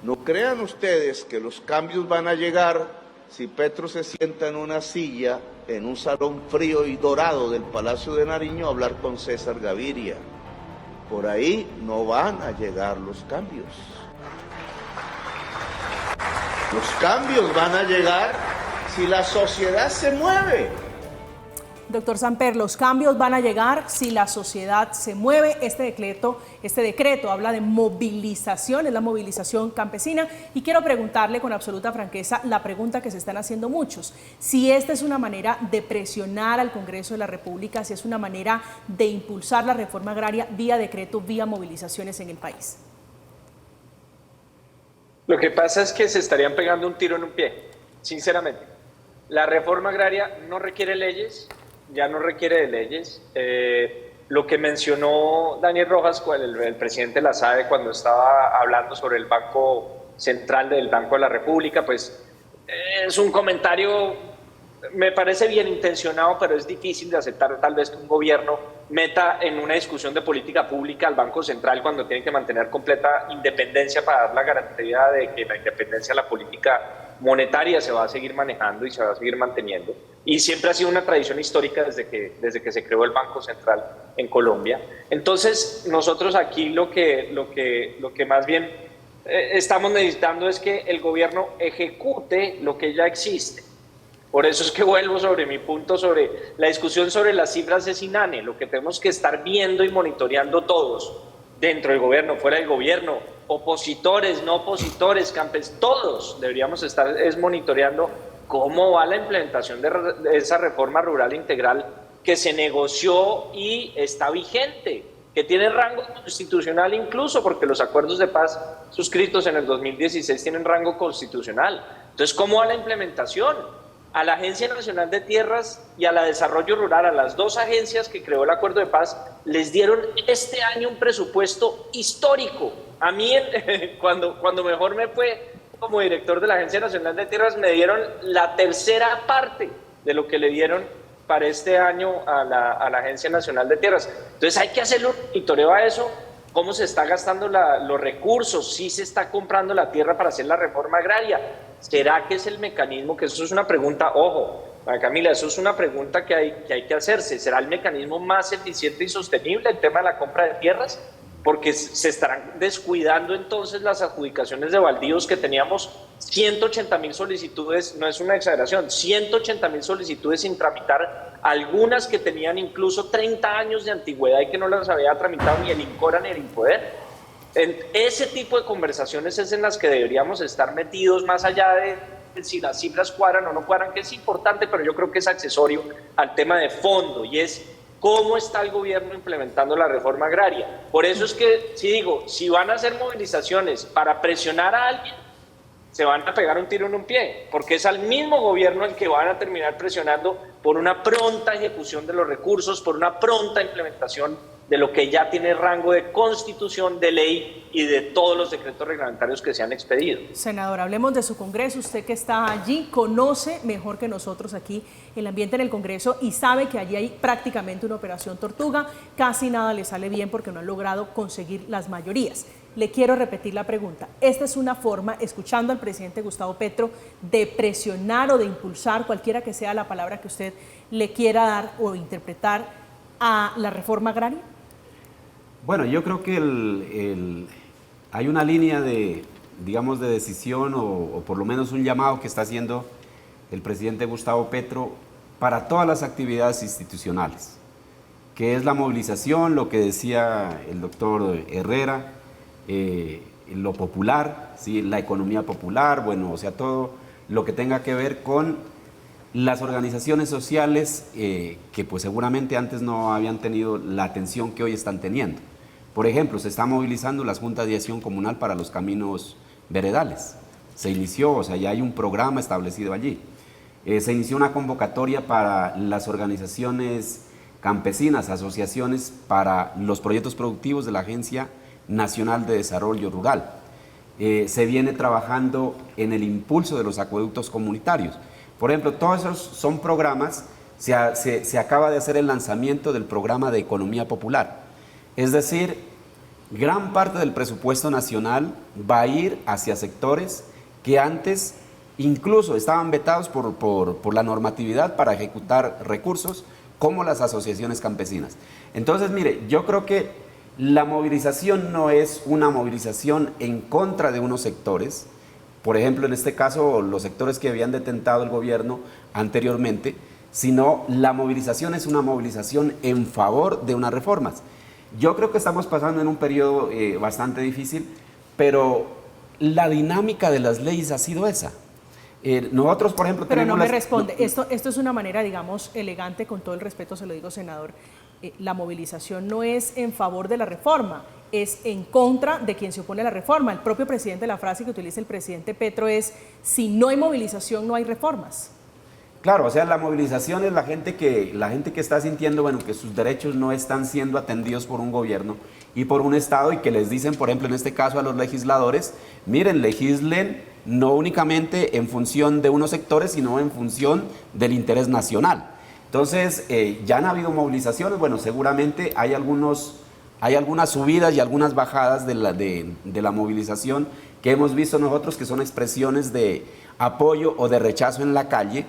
No crean ustedes que los cambios van a llegar si Petro se sienta en una silla, en un salón frío y dorado del Palacio de Nariño a hablar con César Gaviria. Por ahí no van a llegar los cambios. Los cambios van a llegar si la sociedad se mueve. Doctor Samper, los cambios van a llegar si la sociedad se mueve. Este decreto habla de movilización, es la movilización campesina. Y quiero preguntarle con absoluta franqueza la pregunta que se están haciendo muchos. Si esta es una manera de presionar al Congreso de la República, si es una manera de impulsar la reforma agraria vía decreto, vía movilizaciones en el país. Lo que pasa es que se estarían pegando un tiro en un pie, sinceramente. La reforma agraria no requiere leyes, ya no requiere de leyes. Lo que mencionó Daniel Rojas, el presidente de la SAE, cuando estaba hablando sobre el Banco Central del Banco de la República, pues es un comentario, me parece bien intencionado, pero es difícil de aceptar tal vez que un gobierno meta en una discusión de política pública al Banco Central cuando tiene que mantener completa independencia para dar la garantía de que la independencia de la política monetaria se va a seguir manejando y se va a seguir manteniendo. Y siempre ha sido una tradición histórica desde que se creó el Banco Central en Colombia. Entonces, nosotros aquí lo que más bien estamos necesitando es que el gobierno ejecute lo que ya existe. Por eso es que vuelvo sobre mi punto sobre la discusión sobre las cifras de SINANE. Lo que tenemos que estar viendo y monitoreando todos, dentro del gobierno, fuera del gobierno, opositores, no opositores, campesinos, todos deberíamos estar monitoreando cómo va la implementación de esa reforma rural integral que se negoció y está vigente, que tiene rango constitucional incluso, porque los acuerdos de paz suscritos en el 2016 tienen rango constitucional. Entonces, ¿cómo va la implementación? A la Agencia Nacional de Tierras y a la Desarrollo Rural, a las dos agencias que creó el Acuerdo de Paz, les dieron este año un presupuesto histórico. A mí, cuando mejor me fue como director de la Agencia Nacional de Tierras, me dieron la tercera parte de lo que le dieron para este año a la Agencia Nacional de Tierras. Entonces hay que hacerle un monitoreo a eso, cómo se está gastando los recursos, si se está comprando la tierra para hacer la reforma agraria. ¿Será que es el mecanismo? Que eso es una pregunta, ojo, Camila, eso es una pregunta que hay que hacerse. ¿Será el mecanismo más eficiente y sostenible el tema de la compra de tierras? Porque se estarán descuidando entonces las adjudicaciones de baldíos que teníamos 180,000 solicitudes, no es una exageración, 180,000 solicitudes sin tramitar, algunas que tenían incluso 30 años de antigüedad y que no las había tramitado ni el INCORA ni el INPODER. En ese tipo de conversaciones es en las que deberíamos estar metidos, más allá de si las cifras cuadran o no cuadran, que es importante, pero yo creo que es accesorio al tema de fondo, y es cómo está el gobierno implementando la reforma agraria. Por eso es que, si van a hacer movilizaciones para presionar a alguien, se van a pegar un tiro en un pie, porque es al mismo gobierno el que van a terminar presionando por una pronta ejecución de los recursos, por una pronta implementación de lo que ya tiene rango de constitución, de ley y de todos los decretos reglamentarios que se han expedido. Senador, hablemos de su Congreso. Usted que está allí conoce mejor que nosotros aquí el ambiente en el Congreso y sabe que allí hay prácticamente una operación tortuga. Casi nada le sale bien porque no han logrado conseguir las mayorías. Le quiero repetir la pregunta. Esta es una forma, escuchando al presidente Gustavo Petro, de presionar o de impulsar, cualquiera que sea la palabra que usted le quiera dar o interpretar, a la reforma agraria. Bueno, yo creo que hay una línea de, digamos, de decisión o por lo menos un llamado que está haciendo el presidente Gustavo Petro para todas las actividades institucionales, que es la movilización, lo que decía el doctor Herrera, lo popular, ¿sí? La economía popular, bueno, o sea, todo lo que tenga que ver con las organizaciones sociales que pues seguramente antes no habían tenido la atención que hoy están teniendo. Por ejemplo, se está movilizando las juntas de acción comunal para los caminos veredales. Se inició, o sea, ya hay un programa establecido allí. Se inició una convocatoria para las organizaciones campesinas, asociaciones para los proyectos productivos de la Agencia Nacional de Desarrollo Rural. Se viene trabajando en el impulso de los acueductos comunitarios. Por ejemplo, todos esos son programas, se acaba de hacer el lanzamiento del programa de economía popular. Es decir, gran parte del presupuesto nacional va a ir hacia sectores que antes incluso estaban vetados por la normatividad para ejecutar recursos, como las asociaciones campesinas. Entonces, mire, yo creo que la movilización no es una movilización en contra de unos sectores. Por ejemplo, en este caso, los sectores que habían detentado el gobierno anteriormente, sino la movilización es una movilización en favor de unas reformas. Yo creo que estamos pasando en un periodo bastante difícil, pero la dinámica de las leyes ha sido esa. Nosotros, por ejemplo, pero tenemos... no me responde. Esto es una manera, digamos, elegante, con todo el respeto se lo digo, senador. La movilización no es en favor de la reforma, es en contra de quien se opone a la reforma. El propio presidente, la frase que utiliza el presidente Petro es: si no hay movilización, no hay reformas. Claro, o sea, la movilización es la gente que está sintiendo, bueno, que sus derechos no están siendo atendidos por un gobierno y por un Estado, y que les dicen, por ejemplo, en este caso a los legisladores, miren, legislen no únicamente en función de unos sectores, sino en función del interés nacional. Entonces, ya han habido movilizaciones, bueno, seguramente hay algunas subidas y algunas bajadas de la movilización que hemos visto nosotros, que son expresiones de apoyo o de rechazo en la calle,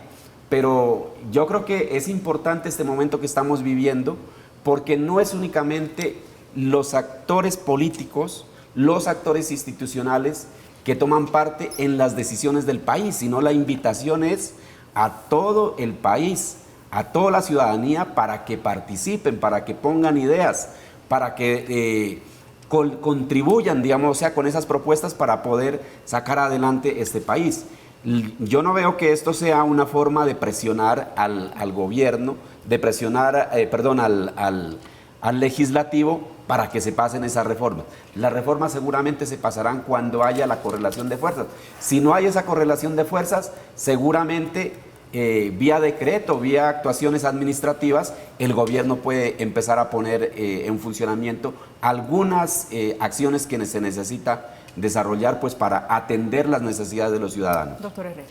pero yo creo que es importante este momento que estamos viviendo, porque no es únicamente los actores políticos, los actores institucionales que toman parte en las decisiones del país, sino la invitación es a todo el país, a toda la ciudadanía, para que participen, para que pongan ideas, para que contribuyan, digamos, o sea, con esas propuestas para poder sacar adelante este país. Yo no veo que esto sea una forma de presionar al gobierno, de presionar, al legislativo para que se pasen esas reformas. Las reformas seguramente se pasarán cuando haya la correlación de fuerzas. Si no hay esa correlación de fuerzas, seguramente vía decreto, vía actuaciones administrativas, el gobierno puede empezar a poner en funcionamiento algunas acciones que se necesita desarrollar, pues, para atender las necesidades de los ciudadanos. Doctor Herrera.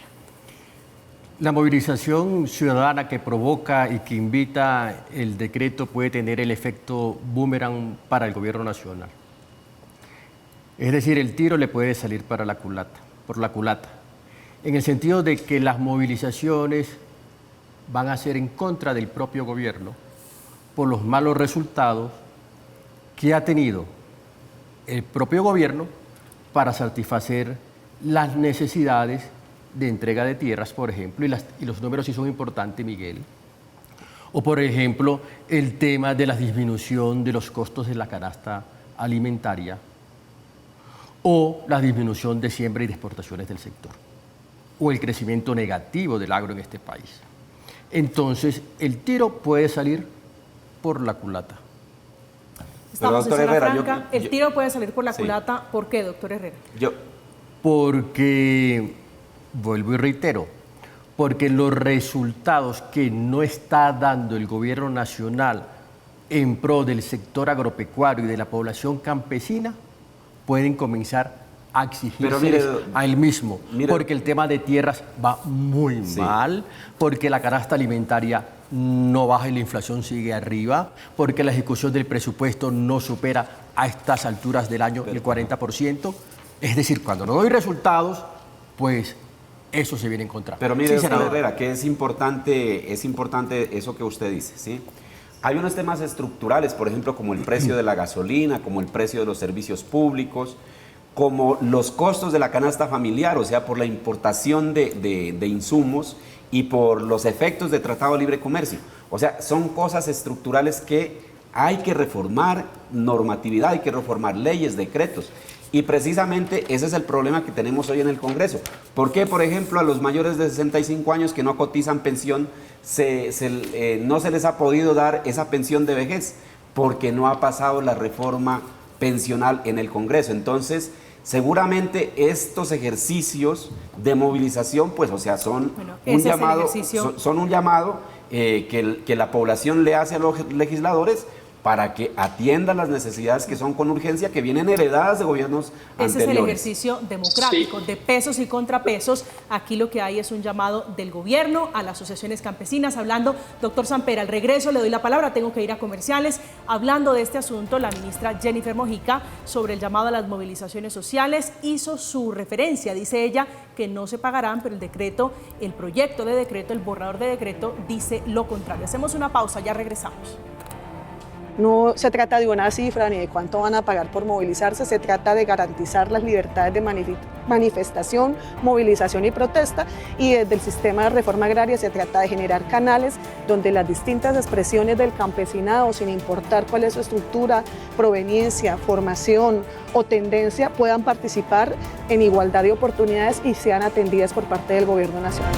La movilización ciudadana que provoca y que invita el decreto puede tener el efecto boomerang para el gobierno nacional. Es decir, el tiro le puede salir por la culata, en el sentido de que las movilizaciones van a ser en contra del propio gobierno por los malos resultados que ha tenido el propio gobierno para satisfacer las necesidades de entrega de tierras, por ejemplo, y los números sí son importantes, Miguel. O, por ejemplo, el tema de la disminución de los costos de la canasta alimentaria o la disminución de siembra y de exportaciones del sector, o el crecimiento negativo del agro en este país. Entonces, el tiro puede salir por la culata. Estamos en doctor zona Herrera, franca. El tiro puede salir por la Sí. culata. ¿Por qué, doctor Herrera? Porque, vuelvo y reitero, porque los resultados que no está dando el gobierno nacional en pro del sector agropecuario y de la población campesina pueden comenzar a exigirse a él mismo, porque el tema de tierras va muy mal, porque la canasta alimentaria no baja y la inflación sigue arriba, porque la ejecución del presupuesto no supera a estas alturas del año el 40%. Es decir, cuando no doy resultados, pues eso se viene en contra. Pero mire, Sí, doctor Herrera, que es importante eso que usted dice, ¿sí? Hay unos temas estructurales, por ejemplo, como el precio de la gasolina, como el precio de los servicios públicos, como los costos de la canasta familiar, o sea, por la importación de insumos y por los efectos de Tratado de Libre Comercio. O sea, son cosas estructurales que hay que reformar, normatividad, hay que reformar leyes, decretos. Y precisamente ese es el problema que tenemos hoy en el Congreso. ¿Por qué, por ejemplo, a los mayores de 65 años que no cotizan pensión, no se les ha podido dar esa pensión de vejez? Porque no ha pasado la reforma pensional en el Congreso. Entonces, seguramente estos ejercicios de movilización, pues, o sea, son un llamado que la población le hace a los legisladores para que atiendan las necesidades que son con urgencia, que vienen heredadas de gobiernos anteriores. Ese es el ejercicio democrático, de pesos y contrapesos. Aquí lo que hay es un llamado del gobierno a las asociaciones campesinas. Hablando, doctor Samper, al regreso le doy la palabra, tengo que ir a comerciales. Hablando de este asunto, la ministra Jennifer Mojica, sobre el llamado a las movilizaciones sociales, hizo su referencia. Dice ella que no se pagarán, pero el proyecto de decreto, el borrador de decreto, dice lo contrario. Hacemos una pausa, ya regresamos. No se trata de una cifra ni de cuánto van a pagar por movilizarse, se trata de garantizar las libertades de manifestación, movilización y protesta, y desde el sistema de reforma agraria se trata de generar canales donde las distintas expresiones del campesinado, sin importar cuál es su estructura, proveniencia, formación o tendencia, puedan participar en igualdad de oportunidades y sean atendidas por parte del Gobierno Nacional.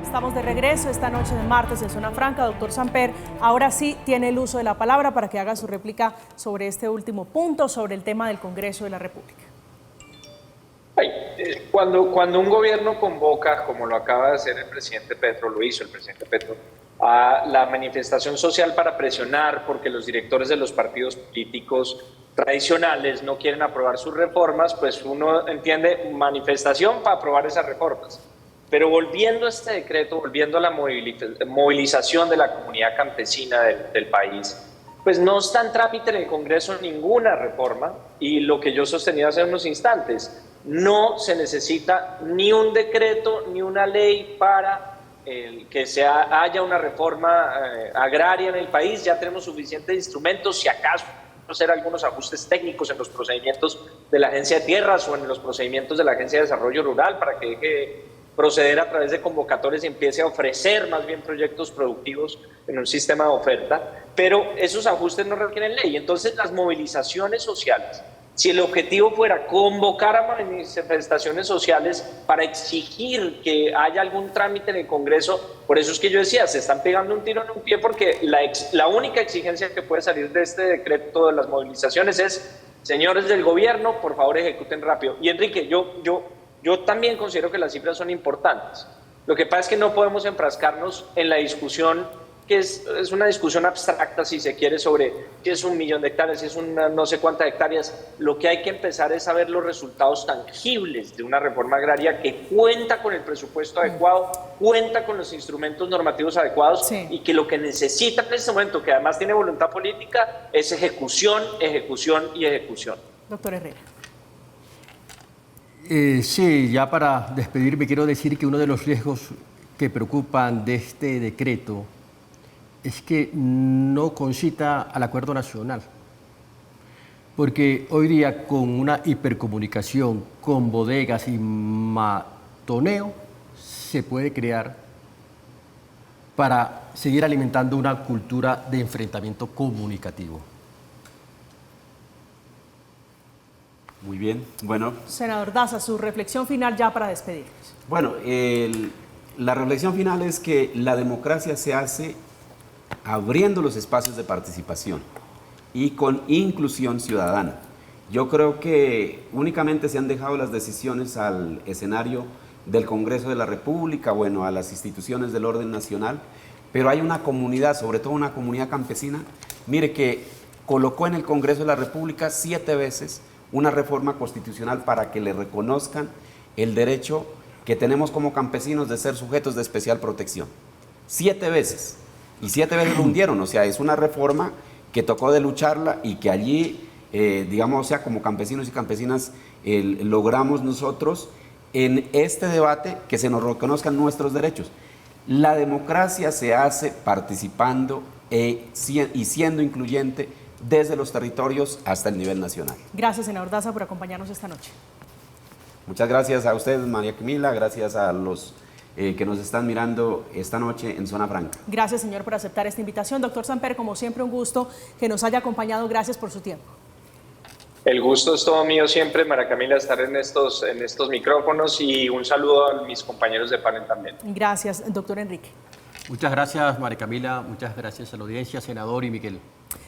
Estamos de regreso esta noche de martes en Zona Franca. Doctor Samper, ahora sí tiene el uso de la palabra para que haga su réplica sobre este último punto, sobre el tema del Congreso de la República. Cuando un gobierno convoca, como lo acaba de hacer el presidente Petro, lo hizo el presidente Petro, a la manifestación social para presionar porque los directores de los partidos políticos tradicionales no quieren aprobar sus reformas, pues uno entiende manifestación para aprobar esas reformas. Pero volviendo a este decreto, volviendo a la movilización de la comunidad campesina del país, pues no está en trámite en el Congreso ninguna reforma, y lo que yo sostenía hace unos instantes, no se necesita ni un decreto ni una ley para que haya una reforma agraria en el país. Ya tenemos suficientes instrumentos, si acaso hacer algunos ajustes técnicos en los procedimientos de la Agencia de Tierras o en los procedimientos de la Agencia de Desarrollo Rural para que deje proceder a través de convocatorias y empiece a ofrecer más bien proyectos productivos en un sistema de oferta, pero esos ajustes no requieren ley. Entonces, las movilizaciones sociales, si el objetivo fuera convocar a manifestaciones sociales para exigir que haya algún trámite en el Congreso, por eso es que yo decía, se están pegando un tiro en un pie, porque la única exigencia que puede salir de este decreto de las movilizaciones es: señores del gobierno, por favor ejecuten rápido. Y Enrique, yo también considero que las cifras son importantes. Lo que pasa es que no podemos enfrascarnos en la discusión, que es una discusión abstracta, si se quiere, sobre si es 1 millón de hectáreas, si es una no sé cuántas hectáreas. Lo que hay que empezar es a ver los resultados tangibles de una reforma agraria que cuenta con el presupuesto adecuado, cuenta con los instrumentos normativos adecuados, y que lo que necesita en este momento, que además tiene voluntad política, es ejecución, ejecución y ejecución. Doctor Herrera. Sí, ya para despedirme quiero decir que uno de los riesgos que preocupan de este decreto es que no concita al acuerdo nacional, porque hoy día con una hipercomunicación, con bodegas y matoneo, se puede crear para seguir alimentando una cultura de enfrentamiento comunicativo. Muy bien, bueno. Senador Daza, su reflexión final ya para despedirnos. Bueno, la reflexión final es que la democracia se hace abriendo los espacios de participación y con inclusión ciudadana. Yo creo que únicamente se han dejado las decisiones al escenario del Congreso de la República, bueno, a las instituciones del orden nacional, pero hay una comunidad, sobre todo una comunidad campesina, mire, que colocó en el Congreso de la República 7 veces una reforma constitucional para que le reconozcan el derecho que tenemos como campesinos de ser sujetos de especial protección. 7 veces. Y 7 veces lo hundieron. O sea, es una reforma que tocó de lucharla y que allí, digamos, o sea, como campesinos y campesinas, logramos nosotros en este debate que se nos reconozcan nuestros derechos. La democracia se hace participando y siendo incluyente desde los territorios hasta el nivel nacional. Gracias, senador Daza, por acompañarnos esta noche. Muchas gracias a usted, María Camila, gracias a los que nos están mirando esta noche en Zona Franca. Gracias, señor, por aceptar esta invitación. Doctor Samper, como siempre, un gusto que nos haya acompañado. Gracias por su tiempo. El gusto es todo mío siempre, María Camila, estar en estos micrófonos, y un saludo a mis compañeros de panel también. Gracias, doctor Enrique. Muchas gracias, María Camila. Muchas gracias a la audiencia, senador y Miguel.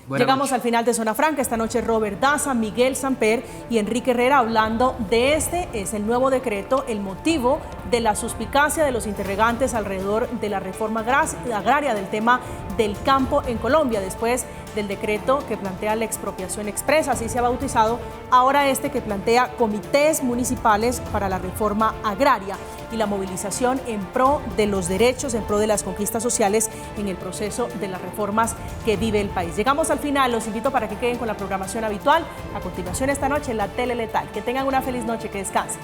Llegamos al final de Zona Franca. Esta noche Robert Daza, Miguel Samper y Enrique Herrera hablando de es el nuevo decreto, el motivo de la suspicacia de los interrogantes alrededor de la reforma agraria, del tema del campo en Colombia, después del decreto que plantea la expropiación expresa, así se ha bautizado, ahora que plantea comités municipales para la reforma agraria y la movilización en pro de los derechos, en pro de las conquistas sociales en el proceso de las reformas que vive el país. Llegamos al final, los invito para que queden con la programación habitual. A continuación esta noche, la Tele Letal. Que tengan una feliz noche, que descansen.